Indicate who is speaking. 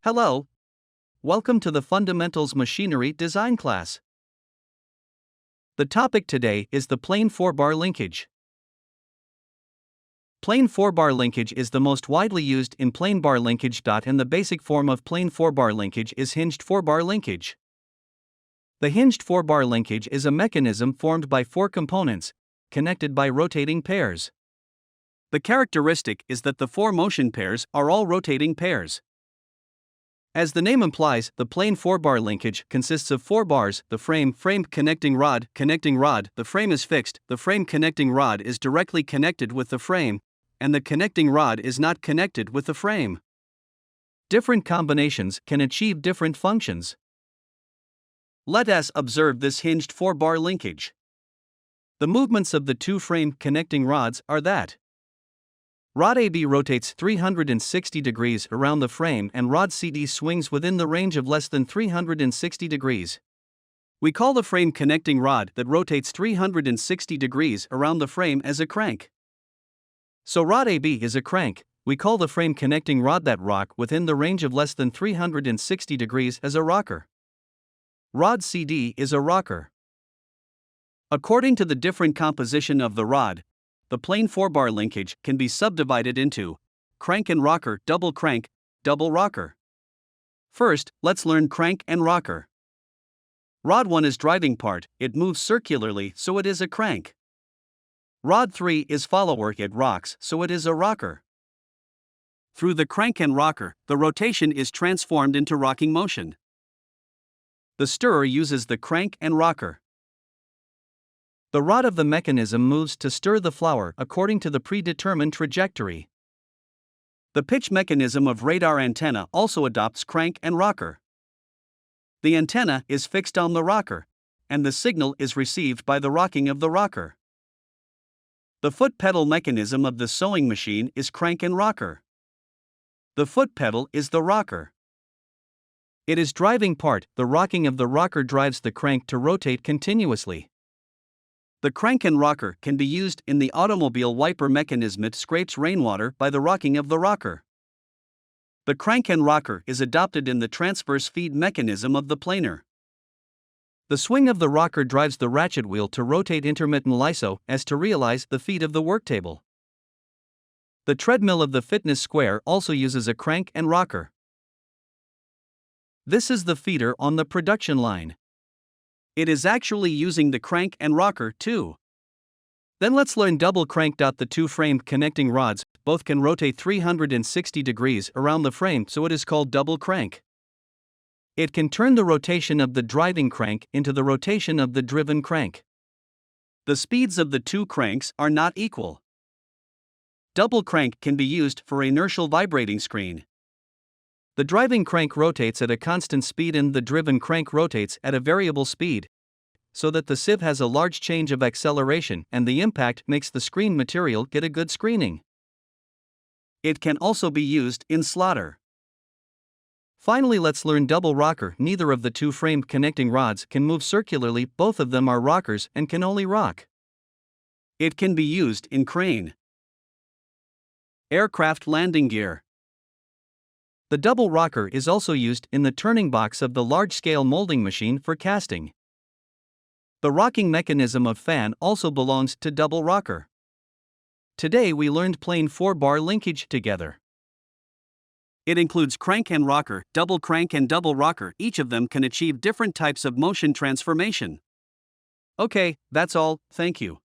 Speaker 1: Hello, welcome to the Fundamentals Machinery Design class. The topic today is the plane 4-bar linkage. Plane 4-bar linkage is the most widely used in plane bar linkage. And the basic form of plane 4-bar linkage is hinged 4-bar linkage. The hinged 4-bar linkage is a mechanism formed by 4 components, connected by rotating pairs. The characteristic is that the 4 motion pairs are all rotating pairs. As the name implies, the plane 4-bar linkage consists of 4 bars: the frame, connecting rod, the frame is fixed, the frame connecting rod is directly connected with the frame, and the connecting rod is not connected with the frame. Different combinations can achieve different functions. Let us observe this hinged 4-bar linkage. The movements of the 2 frame connecting rods are that rod AB rotates 360 degrees around the frame and rod CD swings within the range of less than 360 degrees. We call the frame connecting rod that rotates 360 degrees around the frame as a crank. So rod AB is a crank. We call the frame connecting rod that rock within the range of less than 360 degrees as a rocker. Rod CD is a rocker. According to the different composition of the rod, the plane 4-bar linkage can be subdivided into crank and rocker, double crank, double rocker. First, let's learn crank and rocker. Rod 1 is driving part, it moves circularly, so it is a crank. Rod 3 is follower, it rocks, so it is a rocker. Through the crank and rocker, the rotation is transformed into rocking motion. The stirrer uses the crank and rocker. The rod of the mechanism moves to stir the flour according to the predetermined trajectory. The pitch mechanism of radar antenna also adopts crank and rocker. The antenna is fixed on the rocker, and the signal is received by the rocking of the rocker. The foot pedal mechanism of the sewing machine is crank and rocker. The foot pedal is the rocker. It is driving part, the rocking of the rocker drives the crank to rotate continuously. The crank and rocker can be used in the automobile wiper mechanism. It scrapes rainwater by the rocking of the rocker. The crank and rocker is adopted in the transverse feed mechanism of the planer. The swing of the rocker drives the ratchet wheel to rotate intermittently so as to realize the feed of the worktable. The treadmill of the fitness square also uses a crank and rocker. This is the feeder on the production line. It is actually using the crank and rocker too. Then let's learn double crank. The 2 frame connecting rods both can rotate 360 degrees around the frame, so it is called double crank. It can turn the rotation of the driving crank into the rotation of the driven crank. The speeds of the 2 cranks are not equal. Double crank can be used for inertial vibrating screen. The driving crank rotates at a constant speed and the driven crank rotates at a variable speed, so that the sieve has a large change of acceleration and the impact makes the screen material get a good screening. It can also be used in slaughter. Finally, let's learn double rocker. Neither of the 2 frame connecting rods can move circularly, both of them are rockers and can only rock. It can be used in crane, aircraft landing gear. The double rocker is also used in the turning box of the large-scale molding machine for casting. The rocking mechanism of fan also belongs to double rocker. Today we learned plane 4-bar linkage together. It includes crank and rocker, double crank and double rocker. Each of them can achieve different types of motion transformation. Okay, that's all, thank you.